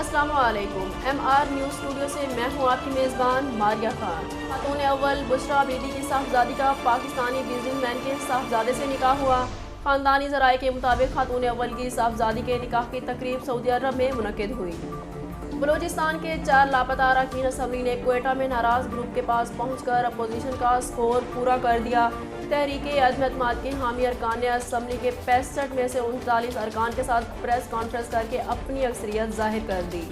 अस्सलाम वालेकुम। MR news studio से मैं हूं आपकी मेज़बान मारिया खान। खातून अव्वल बुशरा बीबी की साहबजादी का पाकिस्तानी बिजनेसमैन के साहबजादे से निकाह हुआ। ख़ानदानी ज़राए के मुताबिक खातून अव्वल की साहबजादी के निकाह की तकरीब सऊदी अरब में मुनक़िद हुई। बलूचिस्तान के 4 लापता अरकान असम्बली ने क्वेटा में नाराज़ ग्रुप के पास पहुंचकर अपोजिशन का स्कोर पूरा कर दिया। तहरीक अदम एतमाद के हामी अरकान ने असम्बली के 65 में से 39 अरकान के साथ प्रेस कॉन्फ्रेंस करके अपनी अक्सरियत जाहिर कर दी।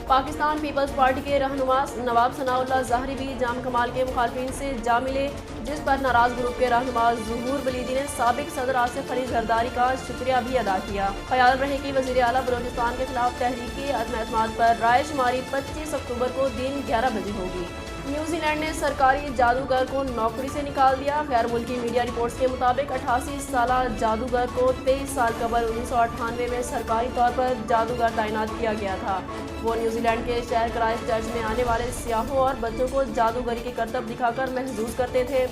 पाकिस्तान पीपल्स पार्टी के रहनुमा नवाब सनाउल्लाह ज़ाहरी भी जाम कमाल के मुखालफिन से जा मिले, जिस पर नाराज़ ग्रुप के रहनुमा ज़ुहूर वलीदी ने साबिक सदर आसिफ अली ज़रदारी का शुक्रिया भी अदा किया। ख्याल रहे कि वज़ीर आला बलूचिस्तान के खिलाफ तहरीक अदम एतमाद पर राय शुमारी 25 अक्टूबर को दिन 11 बजे होगी। न्यूजीलैंड ने सरकारी जादूगर को नौकरी से निकाल दिया। गैर मुल्की मीडिया रिपोर्ट्स के मुताबिक 88 साल जादूगर को 23 साल कबल 1998 में सरकारी तौर पर जादूगर तैनात किया गया था। वो न्यूजीलैंड के शहर क्राइस्ट चर्च में आने वाले सियाहों और बच्चों को जादूगरी के करतब दिखाकर महसूस करते थे।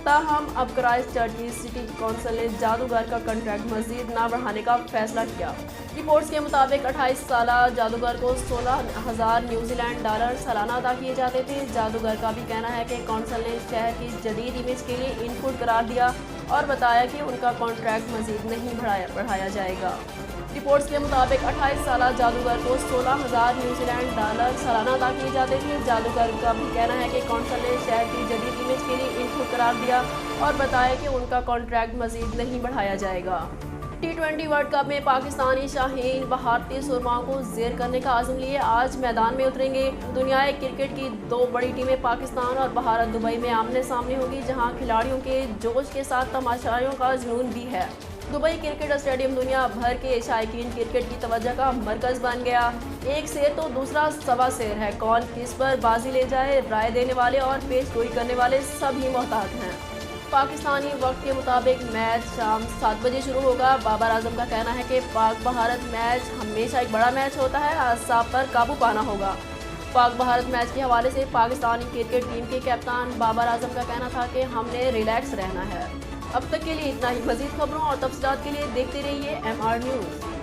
ताहम अब क्राइस्ट चर्च की सिटी काउंसिल ने जादूगर का कॉन्ट्रैक्ट मजीद ना बढ़ाने का फैसला किया। रिपोर्ट्स के मुताबिक 28 साल जादूगर को 16,000 न्यूजीलैंड डॉलर सालाना अदा किए जाते थे। जादूगर का भी कहना है कि काउंसिल ने शहर की जदीद इमेज के लिए इनपुट करार दिया और बताया कि उनका कॉन्ट्रैक्ट मजीद नहीं बढ़ाया जाएगा। रिपोर्ट्स के मुताबिक 28 साल जादूगर को 16,000 न्यूजीलैंड डॉलर सालाना अदा किए जाते थे। जादूगर का भी कहना है कि काउंसिल ने शहर की जदीद इमेज के लिए इनपुट करार दिया और बताया कि उनका कॉन्ट्रैक्ट मजीद नहीं बढ़ाया जाएगा। T20 वर्ल्ड कप में पाकिस्तानी शाहीन भारतीय सुरमाओं को ज़ेर करने का आज़म लिए आज मैदान में उतरेंगे। दुनियाई क्रिकेट की 2 बड़ी टीमें पाकिस्तान और भारत दुबई में आमने सामने होगी, जहां खिलाड़ियों के जोश के साथ तमाशाइयों का जुनून भी है। दुबई क्रिकेट स्टेडियम दुनिया भर के शायकीन क्रिकेट की तवज्जो का मरकज बन गया। एक शेर तो दूसरा सवा शेर है, कौन किस पर बाजी ले जाए, राय देने वाले और पेशगोई करने वाले सभी मोहतात हैं। पाकिस्तानी वक्त के मुताबिक मैच शाम 7 बजे शुरू होगा। बाबर आजम का कहना है कि पाक भारत मैच हमेशा एक बड़ा मैच होता है, आसाब पर काबू पाना होगा। पाक भारत मैच के हवाले से पाकिस्तानी क्रिकेट टीम के कप्तान बाबर आजम का कहना था कि हमने रिलैक्स रहना है। अब तक के लिए इतना ही। मज़ीद खबरों और तफसीलात के लिए देखते रहिए MR न्यूज़।